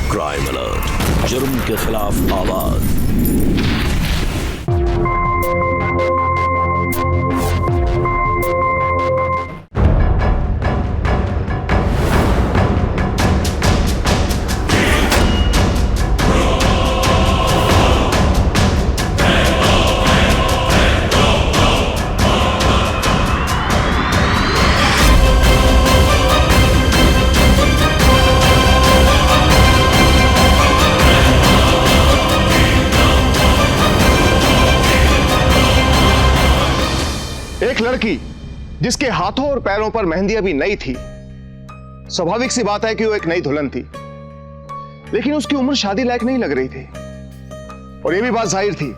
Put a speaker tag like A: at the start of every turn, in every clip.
A: Crime alert, जुर्म के खिलाफ आवाज।
B: एक लड़की जिसके हाथों और पैरों पर मेहंदी अभी नई थी, स्वाभाविक सी बात है कि वो एक नई दुल्हन थी, लेकिन उसकी उम्र शादी लायक नहीं लग रही थी। और यह भी बात जाहिर थी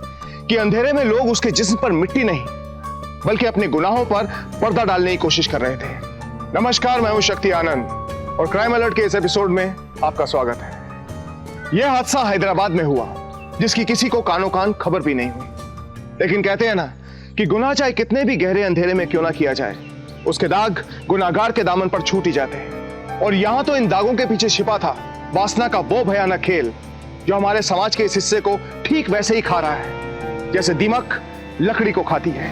B: कि अंधेरे में लोग उसके जिस्म पर मिट्टी नहीं बल्कि अपने गुनाहों पर पर्दा डालने की कोशिश कर रहे थे। नमस्कार, मैं हूं शक्ति आनंद और क्राइम अलर्ट के इस एपिसोड में आपका स्वागत है। यह हादसा हैदराबाद में हुआ जिसकी किसी को कानो कान खबर भी नहीं हुई, लेकिन कहते हैं ना कि गुनाह चाहे कितने भी गहरे अंधेरे में क्यों ना किया जाए, उसके दाग गुनाहगार के दामन पर छूट ही जाते हैं। और यहां तो इन दागों के पीछे छिपा था वासना का वो भयानक खेल जो हमारे समाज के इस हिस्से को ठीक वैसे ही खा रहा है जैसे दीमक लकड़ी को खाती है।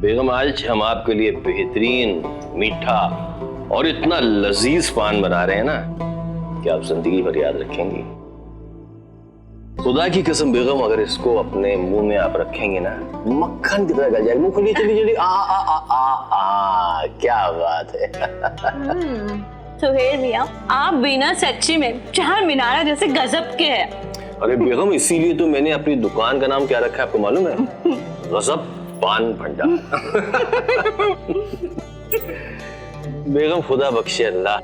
C: बेगम, आज हम आपके लिए बेहतरीन, मीठा और इतना लजीज पान बना रहे हैं ना कि आप जिंदगी भर याद रखेंगी। खुदा की कसम बेगम, अगर इसको अपने मुंह में आप रखेंगे ना, मक्खन की तरह गल जाएगा। मुंह खोलिए, चलिए चलिए। आ आ आ आ आ, क्या बात है।
D: सुहेल मियां, आप भी ना सच्ची में चार मीनारा जैसे गजब के हैं।
C: अरे बेगम, इसीलिए तो मैंने अपनी दुकान का नाम क्या रखा है आपको मालूम है? गजब पान भंडार। बेगम, खुदा बख्शे अल्लाह,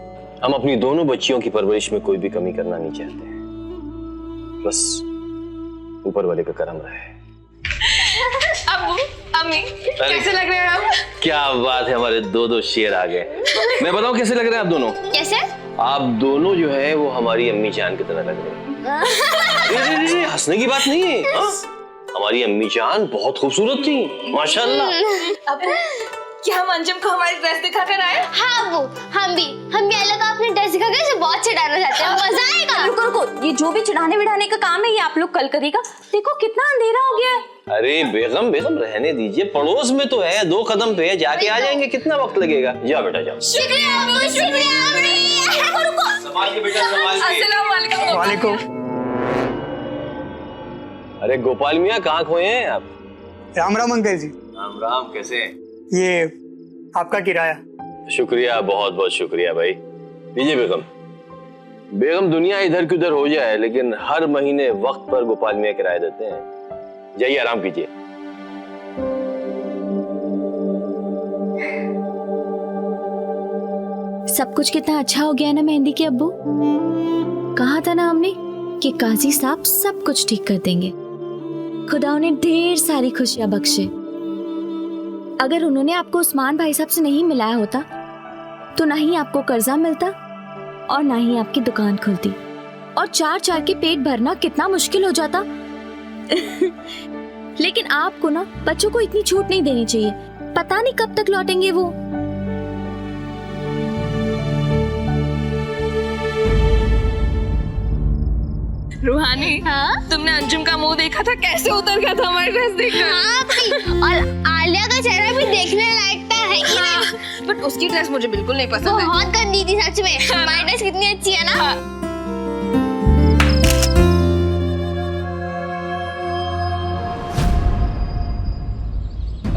C: हम अपनी दोनों बच्चियों की परवरिश में कोई भी कमी करना नहीं चाहते हैं। बस ऊपर वाले का करम रहे।
E: अब्बू, अम्मी, कैसे लग रहे हैं आप?
C: क्या बात है, हमारे दो शेर आ गए। मैं बताऊं कैसे लग रहे हैं आप दोनों?
E: कैसे?
C: आप दोनों जो है वो हमारी अम्मी जान की तरह लग रहे हैं। हंसने की बात नहीं है। हमारी अम्मी जान बहुत खूबसूरत थी, माशाल्लाह।
E: अब्बू, क्या हम अंजुम को हमारी ड्रेस दिखा कर आए?
F: हाँ अब्बू, हम भी अल्लाह का अपनी ड्रेस दिखा कर बहुत चिढ़ाना चाहते हैं। मजा आएगा।
D: रुको रुको, ये जो भी चिढ़ाने विढ़ाने का काम है ये आप लोग कल करेगा। देखो कितना अंधेरा हो गया है।
C: अरे बेगम रहने दीजिए, पड़ोस में तो है, 2 कदम पे है, जाके आ जाएंगे। कितना वक्त लगेगा? जाओ बेटा जाओ।
F: शुक्रिया अब्बू, शुक्रिया।
C: रुको संभाल के बेटा, संभाल के।
E: अस्सलाम वालेकुम।
G: वालेकुम।
C: अरे गोपाल मियाँ, कहाँ खोए हैं आप?
G: राम राम अंकल जी।
C: राम राम, कैसे हैं?
G: ये आपका किराया।
C: शुक्रिया, बहुत बहुत शुक्रिया भाई। लीजिए बेगम, दुनिया इधर की उधर हो जाए लेकिन हर महीने वक्त पर गोपाल मियाँ किराया देते हैं। जाइए आराम कीजिए।
H: सब कुछ कितना अच्छा हो गया ना मेहंदी के अब्बू। कहा था ना हमने कि काजी साहब सब कुछ ठीक कर देंगे। खुदा उन्हें ढेर सारी खुशियां बख्शे। अगर उन्होंने आपको उस्मान भाई साहब से नहीं मिलाया होता तो ना ही आपको कर्जा मिलता और ना ही आपकी दुकान खुलती और 4 के पेट भरना कितना मुश्किल हो जाता। लेकिन आपको ना बच्चों को इतनी छूट नहीं देनी चाहिए। पता नहीं कब तक लौटेंगे वो।
E: रूहानी, हाँ? तुमने अंजुम का मुंह देखा था, कैसे उतर गया था हमारी ड्रेस देखकर।
F: हाँ, और आलिया का चेहरा भी देखने लायक था, है कि नहीं?
E: बट उसकी ड्रेस मुझे बिल्कुल नहीं पसंद है।
F: बहुत गंदी थी सच में। हमारी ड्रेस कितनी अच्छी है ना।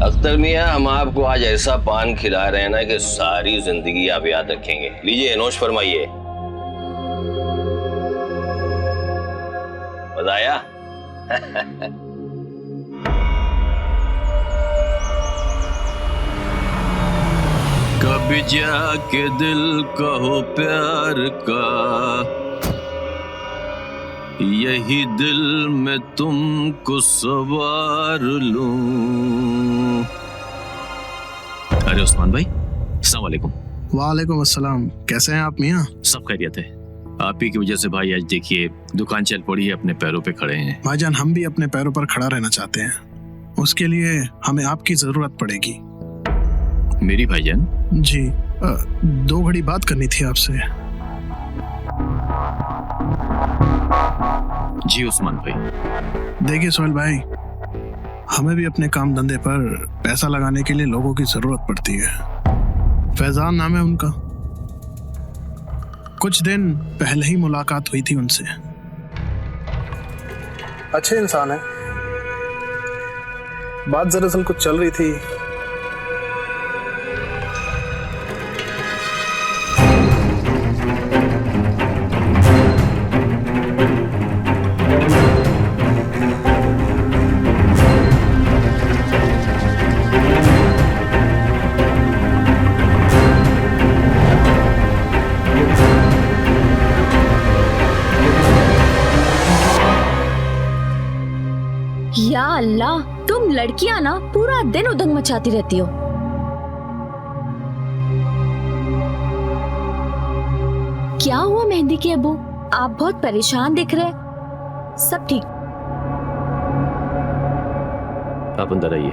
C: अख्तर मियाँ, हम आपको आज ऐसा पान खिला रहे हैं ना कि सारी जिंदगी आप याद रखेंगे। लीजिए, नोश फरमाइए। मजा आया?
A: कभी जाके दिल कहो प्यार का, यही दिल में तुमको सवार लूं। अरे उस्मान भाई, अस्सलाम वालेकुम।
I: वालेकुम अस्सलाम। कैसे हैं आप मियाँ?
A: सब खैरियत है। आप ही की वजह से भाई आज देखिए दुकान चल पड़ी है, अपने पैरों पे खड़े हैं।
I: भाईजान, हम भी अपने पैरों पर खड़ा रहना चाहते हैं। उसके लिए हमें आपकी जरूरत पड़ेगी।
A: मेरी भाईजान?
I: जी 2 घड़ी बात करनी थी आपसे।
A: जी उस्मान भाई।
I: देखिए सोहेल भाई, हमें भी अपने काम धंधे पर पैसा लगाने के लिए लोगों की जरूरत पड़ती है। फैजान नाम है उनका। कुछ दिन पहले ही मुलाकात हुई थी उनसे। अच्छे इंसान है। बात दरअसल कुछ चल रही थी।
H: या अल्लाह, तुम लड़कियां ना पूरा दिन उदंग मचाती रहती हो। क्या हुआ मेहंदी के अब्बू? आप बहुत परेशान दिख रहे। सब ठीक?
A: आप अंदर आइए।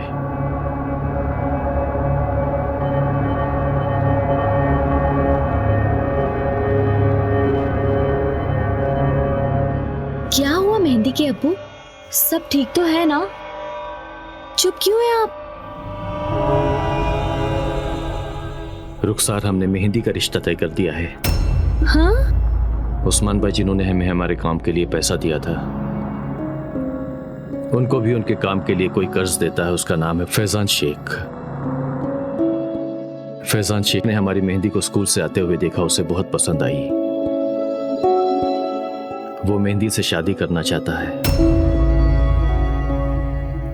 H: क्या हुआ मेहंदी के अब्बू? सब ठीक तो है ना? चुप क्यों है आप?
A: रुखसार, हमने मेहंदी का रिश्ता तय कर दिया है।
H: हाँ?
A: उस्मान भाई जिन्होंने हमें हमारे काम के लिए पैसा दिया था, उनको भी उनके काम के लिए कोई कर्ज देता है। उसका नाम है फैजान शेख। फैजान शेख ने हमारी मेहंदी को स्कूल से आते हुए देखा, उसे बहुत पसंद आई। वो मेहंदी से शादी करना चाहता है।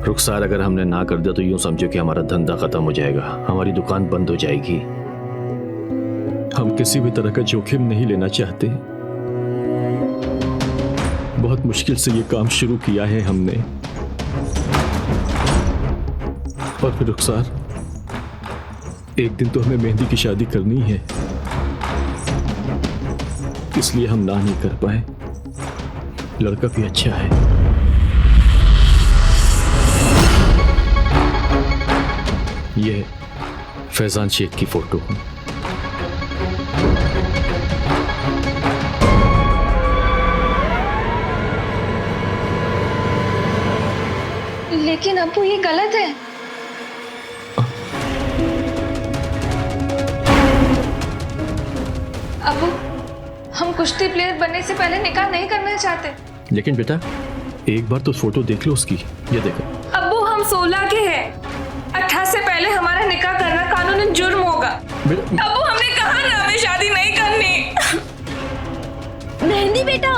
A: रुखसार, अगर हमने ना कर दिया तो यूं समझो कि हमारा धंधा खत्म हो जाएगा, हमारी दुकान बंद हो जाएगी। हम किसी भी तरह का जोखिम नहीं लेना चाहते। बहुत मुश्किल से ये काम शुरू किया है हमने। और फिर रुखसार, एक दिन तो हमें मेहंदी की शादी करनी है, इसलिए हम ना नहीं कर पाए। लड़का भी अच्छा है। ये फैजान शेख की फोटो।
E: लेकिन अब्बू ये गलत है। अब्बू, हम कुश्ती प्लेयर बनने से पहले निकाह नहीं करना चाहते।
A: लेकिन बेटा, एक बार तो फोटो देख लो उसकी। ये देखो।
E: अब्बू, हम 16 के हैं। 18 से पहले हमारा निकाह करना कानूनन जुर्म होगा। अब्बू, हमने कहा ना हमें शादी नहीं करनी।
H: मेहंदी बेटा,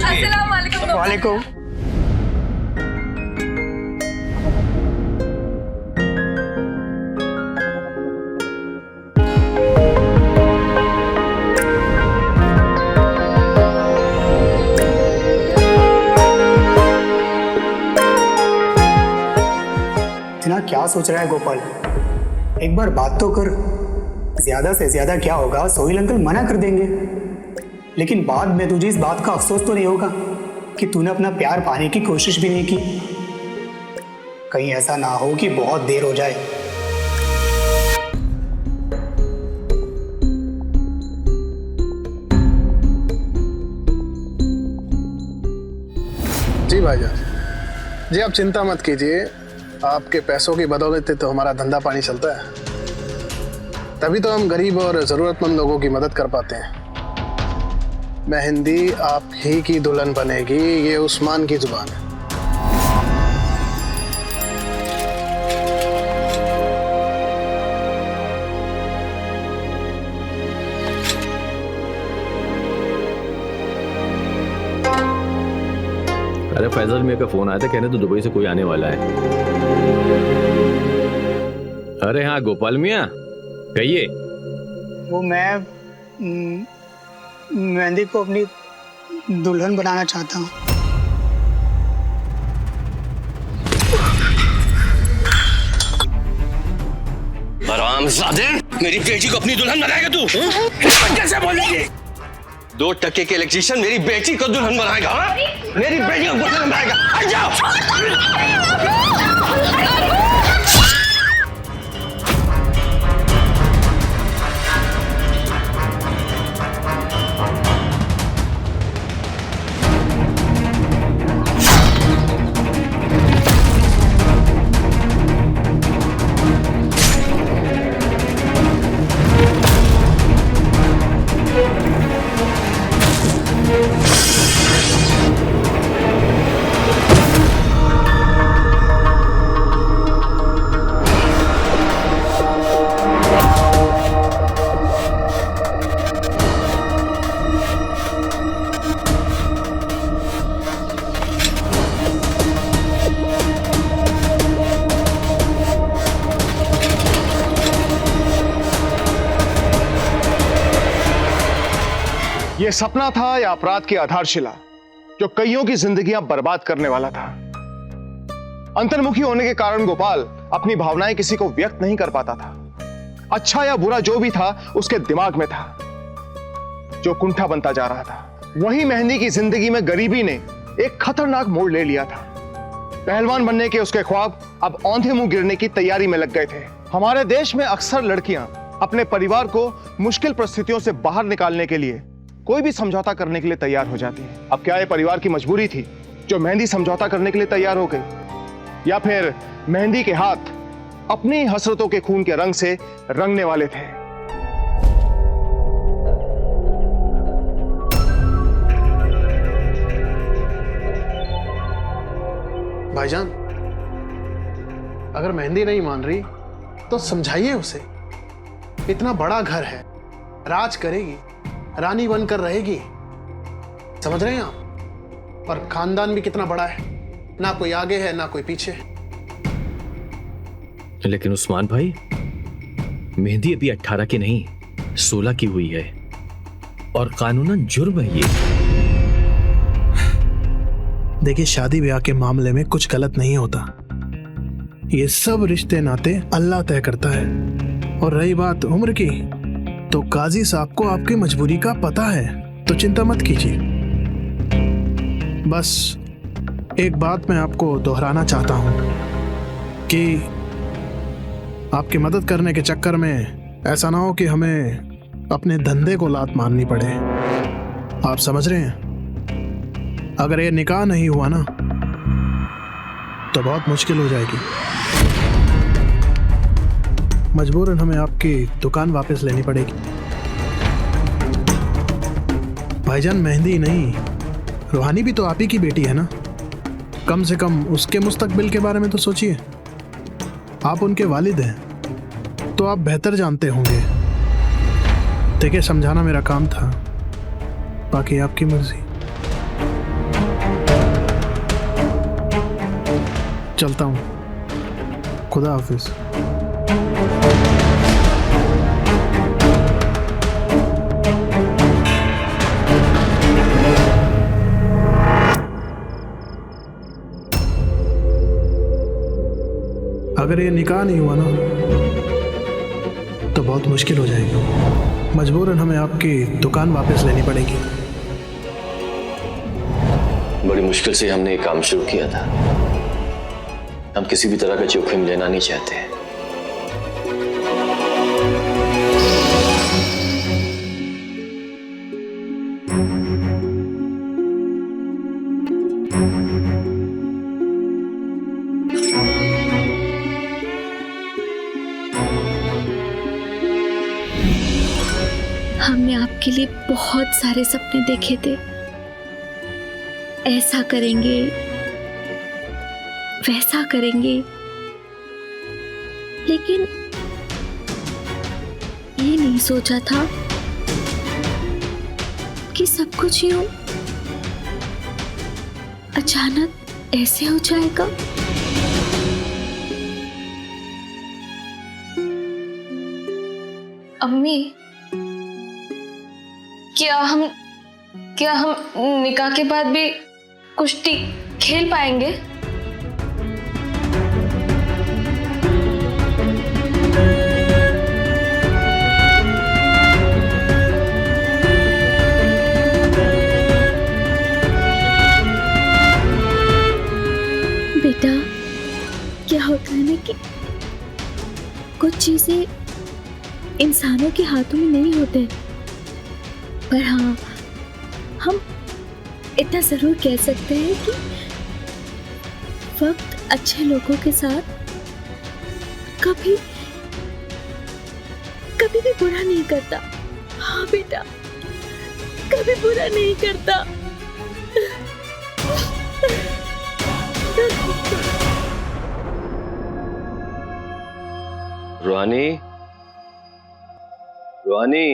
E: अस्सलाम वालेकुम।
G: वालेकुम। इतना क्या सोच रहा है गोपाल? एक बार बात तो कर। ज्यादा से ज्यादा क्या होगा, सोहेल अंकल मना कर देंगे। लेकिन बाद में तुझे इस बात का अफसोस तो नहीं होगा कि तूने अपना प्यार पाने की कोशिश भी नहीं की। कहीं ऐसा ना हो कि बहुत देर हो जाए।
I: जी भाईजान, जी आप चिंता मत कीजिए। आपके पैसों की बदौलत तो हमारा धंधा पानी चलता है, तभी तो हम गरीब और जरूरतमंद लोगों की मदद कर पाते हैं। मेहंदी आप ही की दुल्हन बनेगी, ये उस्मान की जुबान है।
A: अरे फैजल मियां का फोन आया था, कहने तो दुबई से कोई आने वाला है। अरे हाँ गोपाल मियां, कहिए।
G: वो मैं मेहंदी को अपनी दुल्हन बनाना चाहता हूँ।
C: हरामजादे, मेरी बेटी को अपनी दुल्हन बनाएगा तू? कैसे बोलेगी? 2% के इलेक्ट्रीशियन मेरी बेटी को दुल्हन बनाएगा? हाँ? मेरी बेटी को दुल्हन बनाएगा? हट जाओ!
B: यह सपना था या अपराध की आधारशिला जो कईयों की जिंदगियां बर्बाद करने वाला था। अंतर्मुखी होने के कारण गोपाल अपनी भावनाएं किसी को व्यक्त नहीं कर पाता था। अच्छा या बुरा जो भी था उसके दिमाग में था, जो कुंठा बनता जा रहा था। वही मेहंदी की जिंदगी में गरीबी ने एक खतरनाक मोड़ ले लिया था। पहलवान बनने के उसके ख्वाब अब औंधे मुंह गिरने की तैयारी में लग गए थे। हमारे देश में अक्सर लड़कियां अपने परिवार को मुश्किल परिस्थितियों से बाहर निकालने के लिए कोई भी समझौता करने के लिए तैयार हो जाती है। अब क्या यह परिवार की मजबूरी थी जो मेहंदी समझौता करने के लिए तैयार हो गई, या फिर मेहंदी के हाथ अपनी हसरतों के खून के रंग से रंगने वाले थे?
I: भाईजान, अगर मेहंदी नहीं मान रही तो समझाइए उसे। इतना बड़ा घर है, राज करेगी, रानी बनकर रहेगी, समझ रहे हैं आप? और खानदान भी कितना बड़ा है, ना कोई आगे है ना कोई पीछे।
A: लेकिन उस्मान भाई, मेहंदी अभी 18 की नहीं 16 की हुई है और कानूनन जुर्म है ये।
I: देखिए, शादी ब्याह के मामले में कुछ गलत नहीं होता। ये सब रिश्ते नाते अल्लाह तय करता है। और रही बात उम्र की, तो काजी साहब को आपकी मजबूरी का पता है, तो चिंता मत कीजिए। बस एक बात मैं आपको दोहराना चाहता हूं कि आपकी मदद करने के चक्कर में ऐसा ना हो कि हमें अपने धंधे को लात मारनी पड़े। आप समझ रहे हैं? अगर ये निकाह नहीं हुआ ना तो बहुत मुश्किल हो जाएगी। मजबूरन हमें आपकी दुकान वापस लेनी पड़ेगी। भाईजान, मेहंदी नहीं, रूहानी भी तो आप ही की बेटी है ना। कम से कम उसके मुस्तकबिल के बारे में तो सोचिए। आप उनके वालिद हैं तो आप बेहतर जानते होंगे। देखिए, समझाना मेरा काम था, बाकी आपकी मर्जी। चलता हूं, खुदा हाफिज। अगर ये निकाह नहीं हुआ ना तो बहुत मुश्किल हो जाएगी। मजबूरन हमें आपकी दुकान वापस लेनी पड़ेगी।
C: बड़ी मुश्किल से हमने ये काम शुरू किया था। हम किसी भी तरह का जोखिम लेना नहीं चाहते।
H: हमने आपके लिए बहुत सारे सपने देखे थे। ऐसा करेंगे, वैसा करेंगे, लेकिन ये नहीं सोचा था कि सब कुछ यूं अचानक ऐसे हो जाएगा।
E: अम्मी, क्या हम निकाह के बाद भी कुश्ती खेल पाएंगे?
H: बेटा, क्या होता है ना कि कुछ चीजें इंसानों के हाथों में नहीं होते, पर हाँ, हम इतना जरूर कह सकते हैं कि वक्त अच्छे लोगों के साथ कभी कभी भी बुरा नहीं करता। हाँ बेटा, कभी बुरा नहीं करता।
C: रूहानी, रूहानी,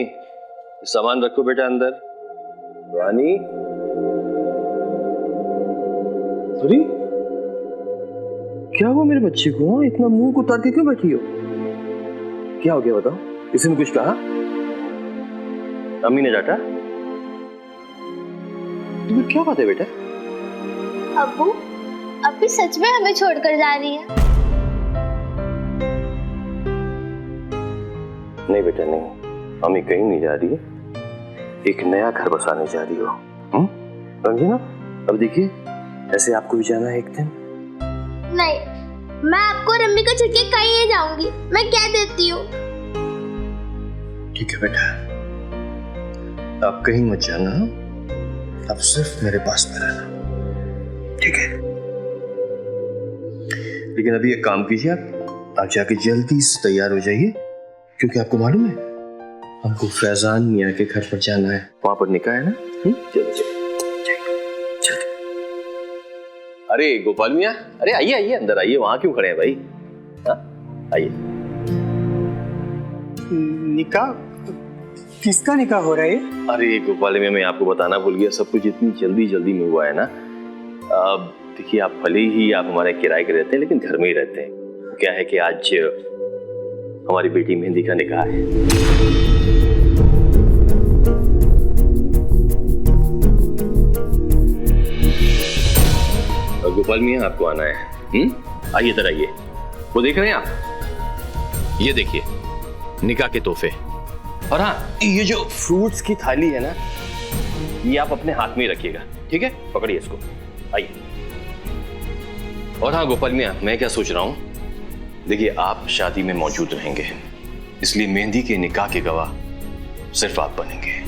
C: सामान रखो बेटा अंदर। रूहानी, अरे क्या हुआ मेरे बच्चे को? इतना मुंह उतार के क्यों बैठी हो? क्या हो गया बताओ? किसी ने कुछ कहा? अम्मी ने डांटा? तुम्हें क्या बात है बेटा?
F: अब्बू, अभी सच में हमें छोड़कर जा रही है?
C: नहीं बेटा नहीं, अम्मी कहीं नहीं जा रही है, एक नया घर बसाने जा रही हो। समझे ना? अब देखिए, ऐसे आपको भी जाना है एक दिन।
F: नहीं, मैं आपको और अम्मी को छोड़ के कहीं नहीं जाऊंगी, मैं कह देती हूँ।
C: ठीक है बेटा, आप कहीं मत जाना, आप सिर्फ मेरे पास में रहना, ठीक है? लेकिन अभी एक काम कीजिए, आप जाके जल्दी से तैयार हो जाइए, क्योंकि आपको मालूम है हमको फैजान मियाँ के घर पर जाना है, वहां पर निकाह है ना। जल्दी। अरे गोपाल मियाँ, अरे आइए आइए, अंदर आइए, वहां क्यों खड़े हैं भाई? आइए।
G: निकाह? किसका निकाह हो रहा है?
C: अरे गोपाल मियाँ, मैं आपको बताना भूल गया, सब कुछ इतनी जल्दी जल्दी में हुआ है ना। अब देखिए, आप भले ही आप हमारे किराए के रहते हैं, लेकिन घर में ही रहते हैं। क्या है कि आज हमारी बेटी मेहंदी का निकाह है। और गोपाल मियाँ, आपको आना है। आइए इधर आइए। वो देख रहे हैं आप? ये देखिए निकाह के तोहफे। और हाँ, ये जो फ्रूट्स की थाली है ना, ये आप अपने हाथ में ही रखिएगा, ठीक है? पकड़िए इसको। आइए। और हाँ गोपाल मियाँ, मैं क्या सोच रहा हूँ, देखिए आप शादी में मौजूद रहेंगे, इसलिए मेहंदी के निकाह के गवाह सिर्फ आप बनेंगे।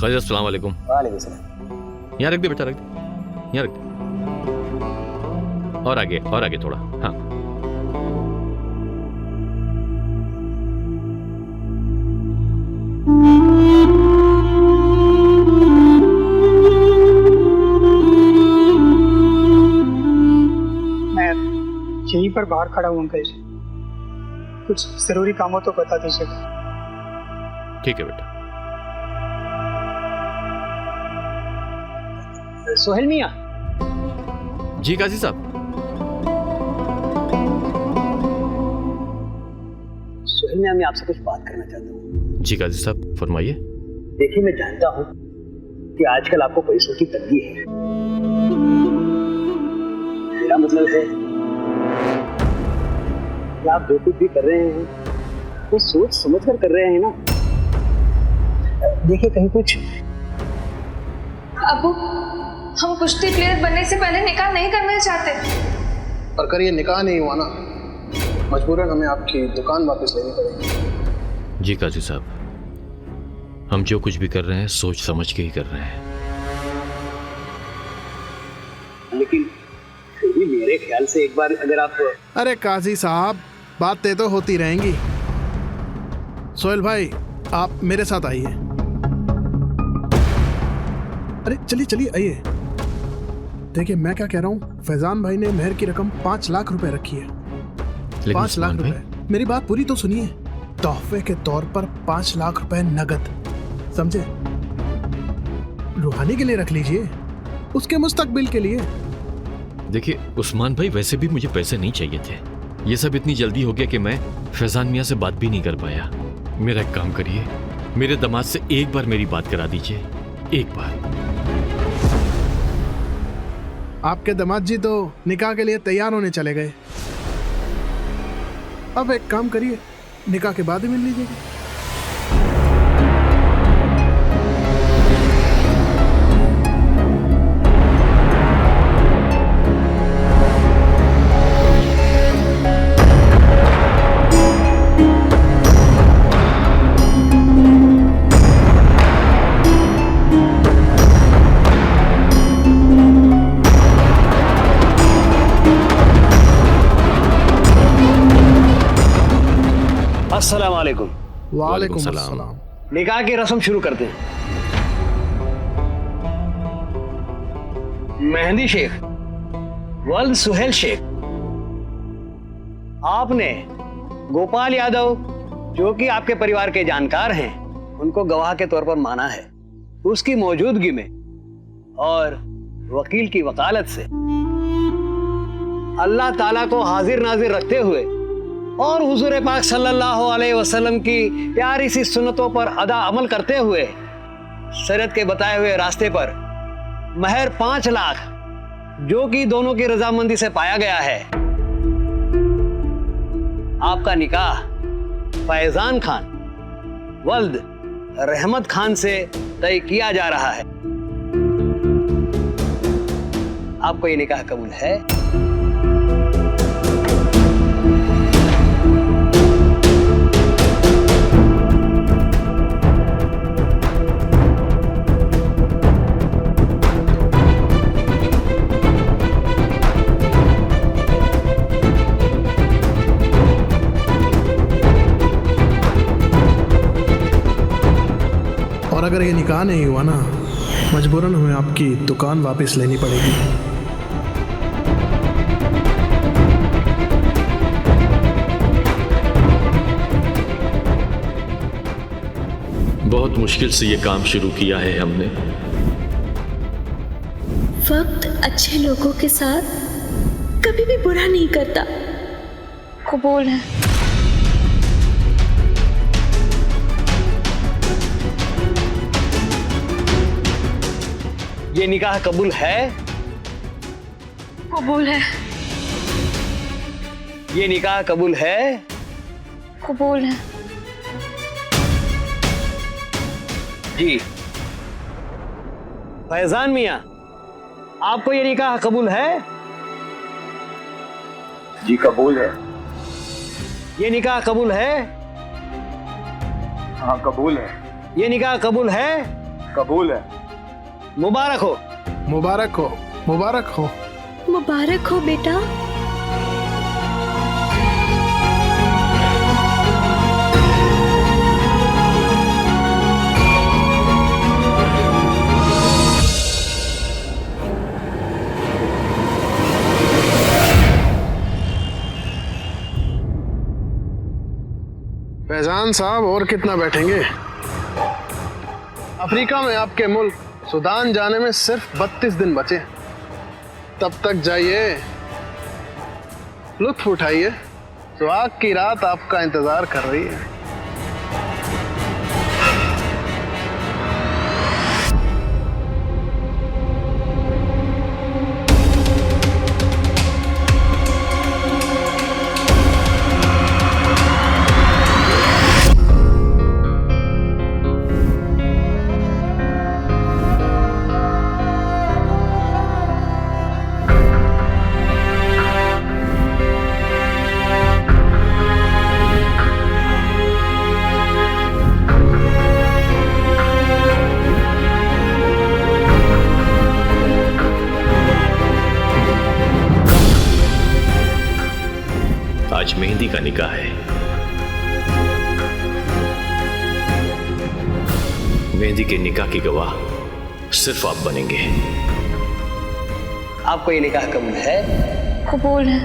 A: अस्सलाम वालेकुम।
G: वालेकुम सलाम।
A: यहाँ रख दे बेटा, रख दे, यहाँ रख दे। और आगे थोड़ा। हाँ,
G: मैं यहीं पर बाहर खड़ा हूँ अंकल, कुछ जरूरी काम हो तो बता दीजिएगा।
A: ठीक है बेटा।
G: सोहेल मियाँ।
A: जी काजी साहब।
G: सोहेल मियाँ, मैं आपसे कुछ बात करना चाहता हूँ।
A: जी काजी साहब, फरमाइए।
G: देखिए, मैं जानता हूँ कि आजकल आपको पैसों की तंगी है, मेरा मतलब है कि आप जो कुछ भी कर रहे हैं वो सोच समझ कर कर रहे हैं ना। देखिए, कहीं कुछ।
E: अबू, हम कुश्ती प्लेयर बनने से पहले निकाह नहीं करना चाहते।
I: पर कर ये निकाह नहीं हुआ ना, मजबूरन हमें आपकी दुकान वापस लेनी पड़ेगी।
A: जी काजी साहब, हम जो कुछ भी कर रहे हैं सोच समझ के ही कर रहे हैं।
G: लेकिन फिर भी मेरे ख्याल से एक बार अगर आप।
I: अरे काजी साहब, बातें तो होती रहेंगी। सोहेल भाई, आप मेरे साथ आइए। अरे चलिए चलिए, आइए। देखिए, मैं क्या कह रहा हूँ, फैजान भाई ने मेहर की रकम 5 लाख रुपए रखी है। 5 लाख रुपए। मेरी बात पूरी तो सुनिए। तोहफे के तौर पर 5 लाख रुपए नगद, समझे? रूहानी के लिए रख लीजिए, उसके मुस्तकबिल के लिए।
A: देखिए उस्मान भाई, वैसे भी मुझे पैसे नहीं चाहिए थे। ये सब इतनी जल्दी हो गया कि मैं फैजान मियाँ से बात भी नहीं कर पाया। मेरा एक काम करिए, मेरे दामाद से एक बार मेरी बात करा दीजिए, एक बार।
I: आपके दामाद जी तो निकाह के लिए तैयार होने चले गए। अब एक काम करिए, निकाह के बाद ही मिल लीजिएगा।
J: अस्सलाम वालेकुम।
I: वालेकुम
A: सलाम।
I: अस्सलाम।
J: निकाह की रस्म शुरू करते हैं। मेहंदी शेख वल्द सुहेल शेख, आपने गोपाल यादव जो कि आपके परिवार के जानकार हैं उनको गवाह के तौर पर माना है। उसकी मौजूदगी में और वकील की वकालत से अल्लाह ताला को हाजिर नाजिर रखते हुए और हुजूर पाक सल्लल्लाहु अलैहि वसल्लम की प्यारी सी सुन्नतों पर अदा अमल करते हुए शरीयत के बताए हुए रास्ते पर महर 5 लाख जो कि दोनों की रजामंदी से पाया गया है, आपका निकाह फैजान खान वल्द रहमत खान से तय किया जा रहा है। आपको ये निकाह कबूल है?
I: और अगर ये निकाह नहीं हुआ ना, मजबूरन हमें आपकी दुकान वापस लेनी पड़ेगी।
A: बहुत मुश्किल से ये काम शुरू किया है हमने।
H: वक्त अच्छे लोगों के साथ कभी भी बुरा नहीं करता।
D: कबूल है।
J: ये निकाह कबूल है?
E: कबूल है।
J: ये निकाह कबूल है?
D: कबूल है।
J: जी फैजान मियाँ, आपको ये निकाह कबूल है?
B: जी कबूल है।
J: ये निकाह कबूल है?
B: हाँ कबूल है।
J: ये निकाह कबूल है?
B: कबूल है।
J: मुबारक हो।
I: मुबारक हो, मुबारक हो।
H: मुबारक हो बेटा।
I: फैजान साहब, और कितना बैठेंगे? अफ्रीका में आपके मुल्क सूडान जाने में सिर्फ 32 दिन बचे। तब तक जाइए, लुत्फ उठाइए, सुहाग की रात आपका इंतजार कर रही है।
A: आज मेहंदी का निकाह है। मेहंदी के निकाह की गवाह सिर्फ आप बनेंगे।
J: आपको ये निकाह कबूल है?
D: कबूल है।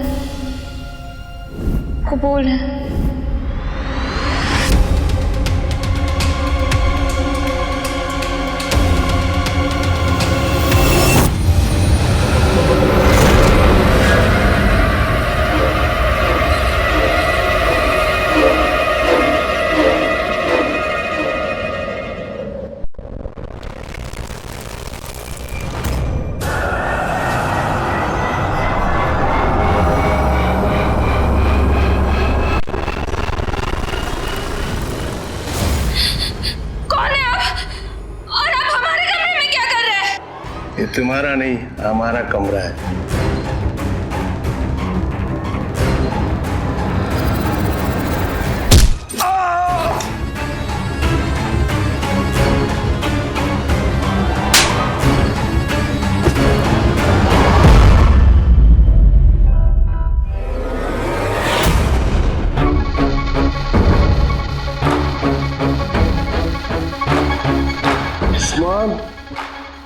D: कबूल है।
K: ये तुम्हारा नहीं, हमारा कमरा है।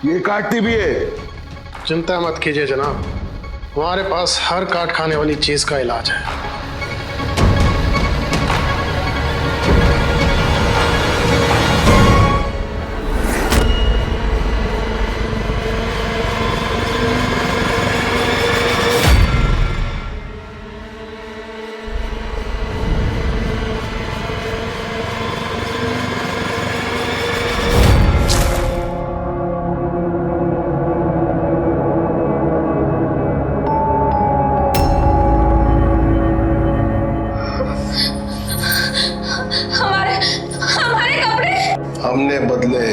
K: ये काटती भी है।
I: चिंता मत कीजिए जनाब, हमारे पास हर काट खाने वाली चीज का इलाज है।
K: हमने बदले।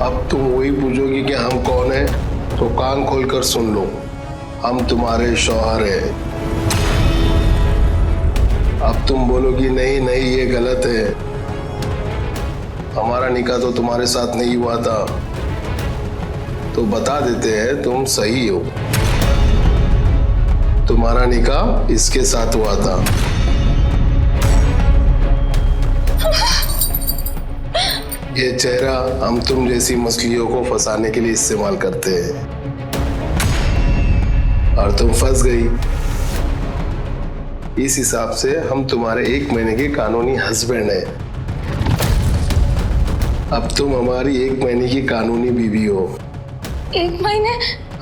K: अब तुम वही पूछोगी कि हम कौन है, तो कान खोलकर सुन लो। हम तुम्हारे शौहर हैं। अब तुम बोलोगी नहीं नहीं ये गलत है, हमारा निकाह तो तुम्हारे साथ नहीं हुआ था। तो बता देते हैं तुम सही हो, तुम्हारा निकाह इसके साथ हुआ था। ये चेहरा हम तुम जैसी मछलियों को फंसाने के लिए इस्तेमाल करते हैं, और तुम फंस गई। इस हिसाब से हम तुम्हारे 1 महीने के कानूनी हस्बैंड हैं। अब तुम हमारी 1 महीने की कानूनी बीवी हो।
E: 1 महीने?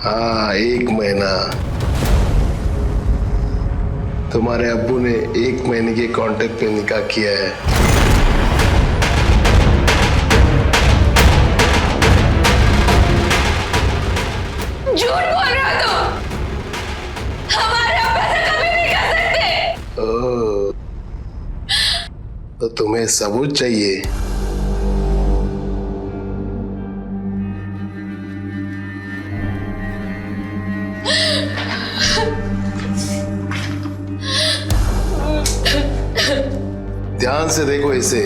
K: हाँ, 1 महीना। तुम्हारे अब्बू ने 1 महीने के कॉन्ट्रैक्ट पे निकाह किया है।
E: झूठ बोल रहे हो तुम। हमारे अब्बा से कभी नहीं कर सकते।
K: ओह, तो तुम्हें सबूत चाहिए? ध्यान से देखो इसे।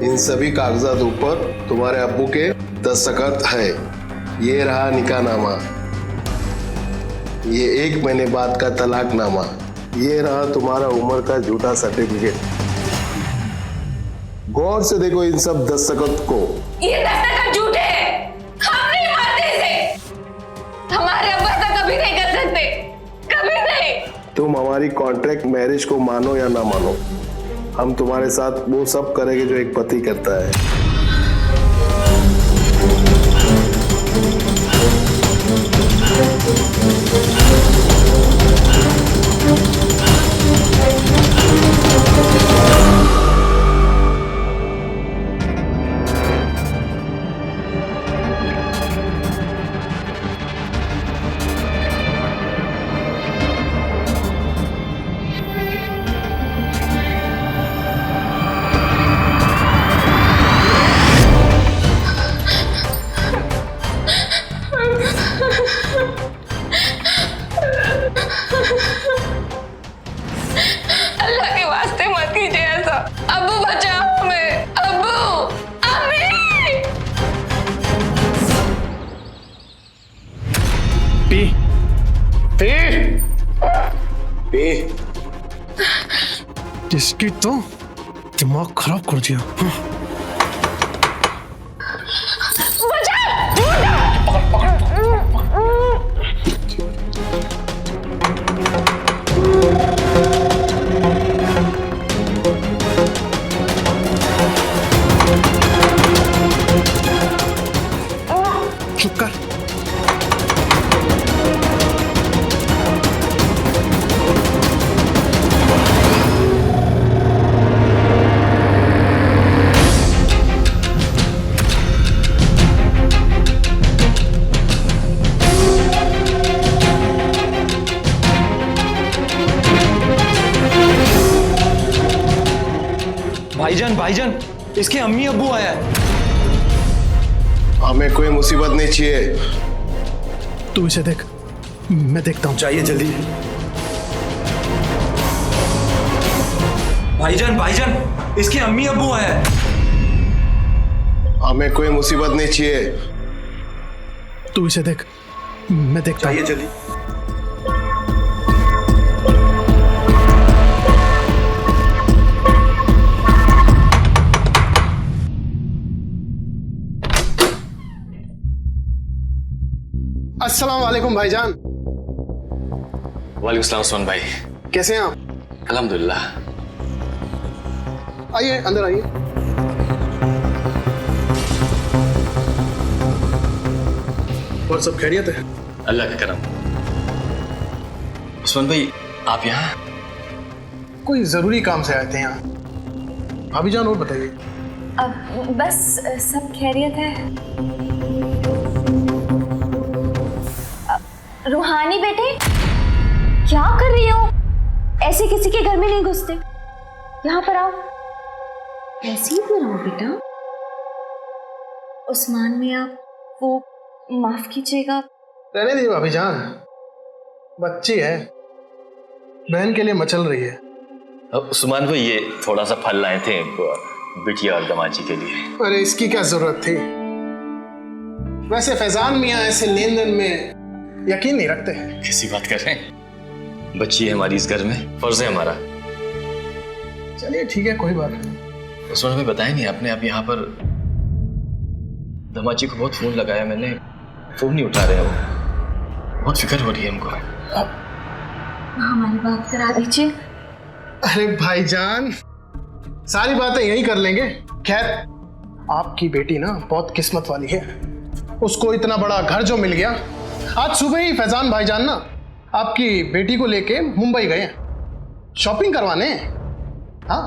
K: इन सभी कागजात ऊपर तुम्हारे अब्बू के दस्तखत है। ये रहा निकाहनामा, ये 1 महीने बाद का तलाकनामा, ये रहा तुम्हारा उम्र का झूठा सर्टिफिकेट। गौर से देखो इन सब दस्तखत को।
E: ये दस्तखत झूठे हैं। हम नहीं मानते इसे। हमारे अब्बा से कभी नहीं कर सकते, कभी नहीं।
K: तुम हमारी कॉन्ट्रैक्ट मैरिज को मानो या ना मानो, हम तुम्हारे साथ वो सब करेंगे जो एक पति करता है।
E: अल्लाह के वास्ते मत कीजिए ऐसा। अब्बू बचाओ हमें। अब्बू, अम्मी।
I: P P
K: P.
I: इसकी तो दिमाग खराब कर दिया। चुप कर।
J: भाईजान, भाईजान, इसके अम्मी अब्बू आया है।
K: हमें कोई मुसीबत नहीं चाहिए।
I: तू इसे देख, मैं देखता हूँ।
G: चाहिए जल्दी।
L: भाईजान भाईजान, इसके अम्मी अब्बू आए हैं।
K: हमें कोई मुसीबत नहीं चाहिए।
I: तू इसे देख, मैं देखता हूँ।
G: चाहिए जल्दी।
I: अस्सलाम वालेकुम भाईजान।
C: वालेकुम सलाम उस्मान भाई।
I: कैसे हैं आप?
C: अल्हम्दुलिल्लाह।
I: आइए अंदर आइए। और सब खैरियत है?
C: अल्लाह का करम। उस्मान भाई, आप यहाँ?
I: कोई जरूरी काम से आए थे यहाँ। भाभी जान और बताइए।
D: अब बस सब खैरियत है। रूहानी बेटे, क्या कर रही हो? ऐसे किसी के घर में नहीं घुसते। यहाँ पर आओ। ऐसे ही क्यों रहो बेटा? उस्मान में आप वो माफ कीजिएगा।
I: रहने दीजिए भाभी जान, बच्ची है, बहन के लिए मचल रही है।
C: उस्मान भाई, ये थोड़ा सा फल लाए थे बिटिया और दमाजी के लिए।
I: अरे इसकी क्या जरूरत थी? वैसे फैजान मियाँ ऐसे लेन देन में यकीन नहीं रखते हैं।
C: कैसी बात कर रहे हैं? बच्ची है हमारी इस घर में, फर्ज है हमारा।
I: चलिए ठीक है, कोई बात नहीं।
C: उस्मान भाई, बताया नहीं आपने, आप यहाँ पर दमाजी को बहुत फोन लगाया मैंने, फोन नहीं उठा रहे हैं वो। बहुत फिक्र हो रही है हमको।
D: हमारी बात करा दीजिए।
I: अरे भाईजान, सारी बातें यही कर लेंगे। खैर, आपकी बेटी ना बहुत किस्मत वाली है, उसको इतना बड़ा घर जो मिल गया। आज सुबह ही फैजान भाईजान ना आपकी बेटी को लेके मुंबई गए हैं शॉपिंग करवाने। हाँ,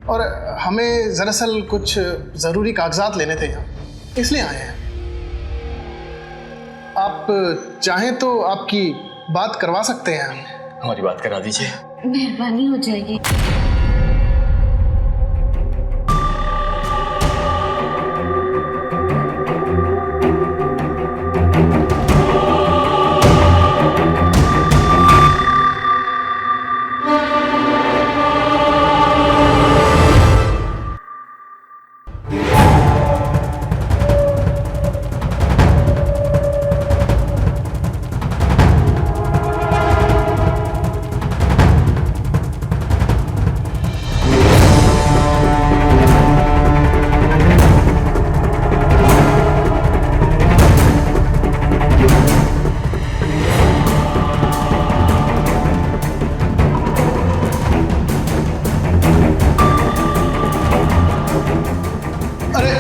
I: और हमें दरअसल कुछ ज़रूरी कागजात लेने थे यहाँ, इसलिए आए हैं। आप चाहें तो आपकी बात करवा सकते हैं हम।
C: हमारी बात करा दीजिए।
D: मेहरबानी हो जाएगी।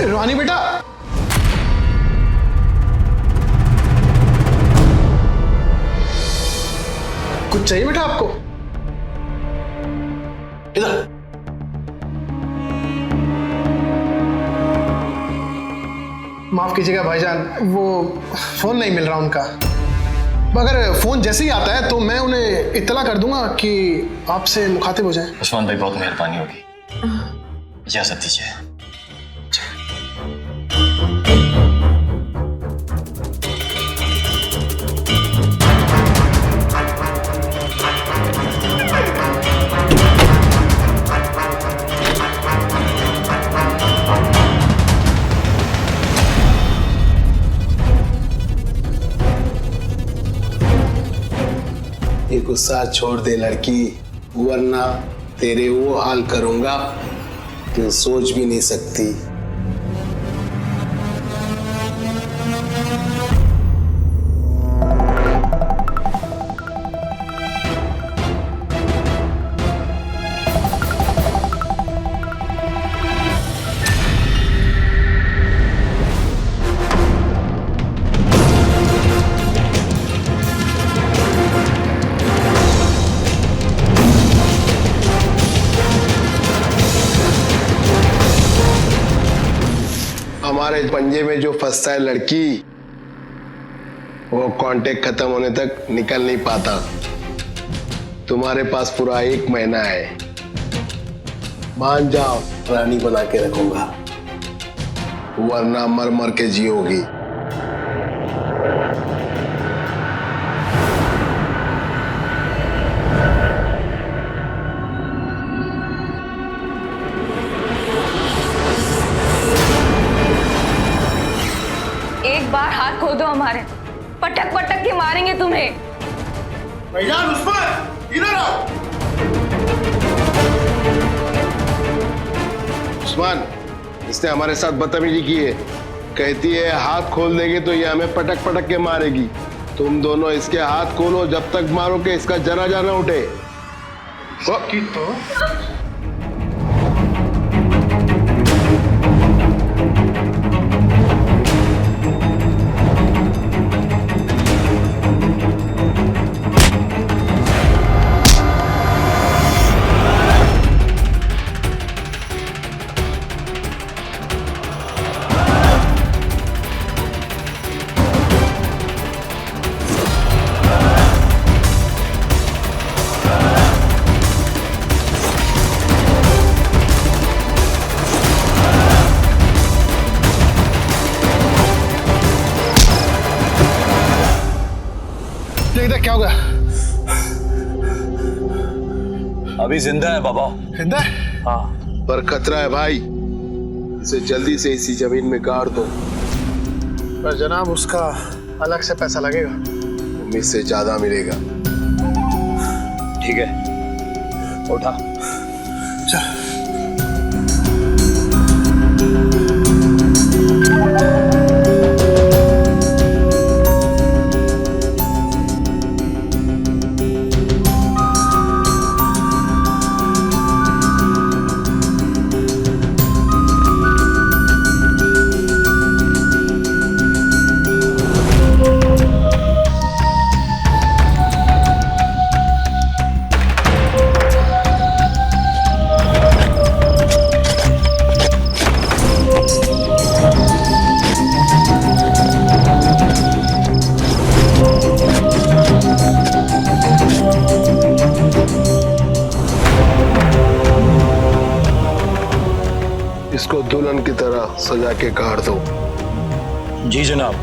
I: रूहानी बेटा, कुछ चाहिए बेटा आपको? इधर। माफ कीजिएगा भाईजान, वो फोन नहीं मिल रहा उनका। अगर फोन जैसे ही आता है तो मैं उन्हें इत्तला कर दूंगा कि आपसे मुखातिब हो जाए।
C: उस्मान भाई, बहुत मेहरबानी होगी, इजाजत दीजिए।
K: ये गुस्सा छोड़ दे लड़की, वरना तेरे वो हाल करूंगा तू सोच भी नहीं सकती। हमारे पंजे में जो फंसता है लड़की, वो कांटेक्ट खत्म होने तक निकल नहीं पाता। तुम्हारे पास पूरा 1 महीना है, मान जाओ, रानी बना के रखूंगा। वरना मर मर के जियोगी।
E: एक बार हाथ खो दो हमारे, पटक पटक के मारेंगे तुम्हें।
B: भाईजान उस्मान, इधर आओ। उस्मान, इसने हमारे साथ बदतमीजी की है। कहती है हाथ खोल देंगे तो ये हमें पटक पटक के मारेगी। तुम दोनों इसके हाथ खोलो, जब तक मारो कि इसका जनाजा न उठे। तो
I: क्या होगा?
L: अभी जिंदा है बाबा।
I: जिंदा है?
L: हाँ,
K: पर खतरा है भाई, इसे जल्दी से इसी जमीन में गाड़ दो।
I: पर जनाब उसका अलग से पैसा लगेगा।
K: उम्मीद से ज्यादा मिलेगा।
L: ठीक है, उठा।
I: चल।
K: इसको दुल्हन की तरह सजा के काट दो।
L: जी जनाब।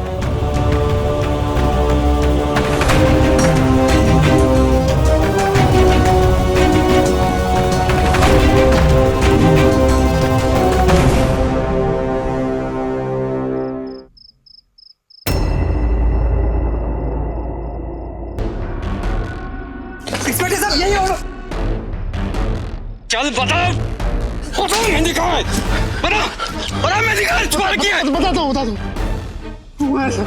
L: इंस्पेक्टर साहब, यही होगा। चल बताओ, मेहंदी कहाँ है? बता मेहंदी कहाँ है? तुम्हारा क्या है?
I: बता दो। हुआ है सर।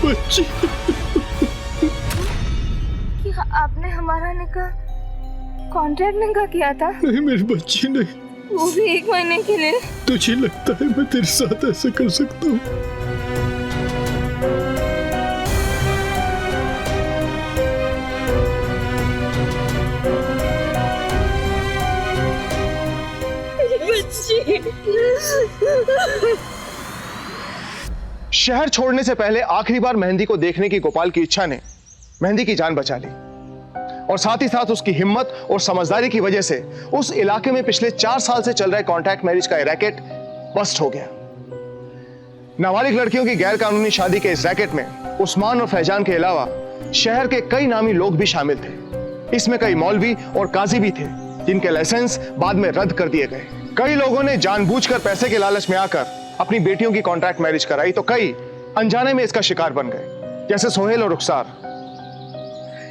A: बच्ची,
E: क्या आपने हमारा निकाह कॉन्ट्रैक्ट निकाह किया था?
A: नहीं मेरी बच्ची नहीं।
E: वो भी 1 महीने के लिए।
A: तुझे लगता है मैं तेरे साथ ऐसा कर सकता हूँ?
B: शहर छोड़ने से पहले आखिरी बार मेहंदी को देखने की गोपाल की इच्छा ने मेहंदी की जान बचा ली, और साथ ही साथ उसकी हिम्मत और समझदारी की वजह से उस इलाके में पिछले 4 साल से चल रहे कॉन्ट्रैक्ट मैरिज का रैकेट बस्ट हो गया। नाबालिग लड़कियों की गैर कानूनी शादी के इस रैकेट में उस्मान और फैजान के अलावा शहर के कई नामी लोग भी शामिल थे। इसमें कई मौलवी और काजी भी थे जिनके लाइसेंस बाद में रद्द कर दिए गए। कई लोगों ने जानबूझकर पैसे के लालच में आकर अपनी बेटियों की कॉन्ट्रैक्ट मैरिज कराई तो कई अनजाने में इसका शिकार बन गए, जैसे सोहेल और रुखसार।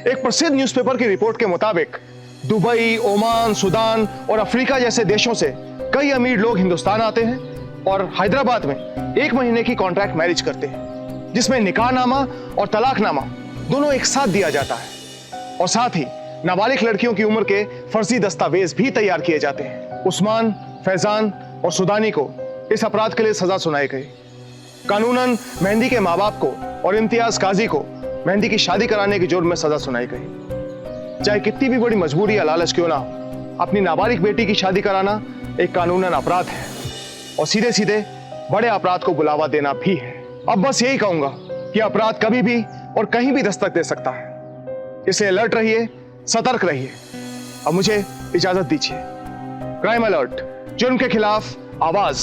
B: एक प्रसिद्ध न्यूज़पेपर की रिपोर्ट के मुताबिक दुबई, ओमान, सूडान और अफ्रीका जैसे देशों से कई अमीर लोग हिंदुस्तान आते हैं और हैदराबाद में 1 महीने की कॉन्ट्रैक्ट मैरिज करते हैं, जिसमें निकाहनामा और तलाकनामा दोनों एक साथ दिया जाता है और साथ ही नाबालिग लड़कियों की उम्र के फर्जी दस्तावेज भी तैयार किए जाते हैं। उस्मान, फैजान और सुदानी को इस अपराध के लिए सजा सुनाई गई। कानूनन मेहंदी के माँ बाप को और इम्तियाज काजी को मेहंदी की शादी कराने के जुर्म में सजा सुनाई गई। चाहे कितनी भी बड़ी मजबूरी या लालच क्यों ना हो, अपनी नाबालिग बेटी की शादी कराना एक कानूनन अपराध है और सीधे सीधे बड़े अपराध को बुलावा देना भी है। अब बस यही कहूंगा कि अपराध कभी भी और कहीं भी दस्तक दे सकता है, इसलिए अलर्ट रहिए, सतर्क रहिए। अब मुझे इजाजत दीजिए। क्राइम अलर्ट, जुर्म के खिलाफ आवाज।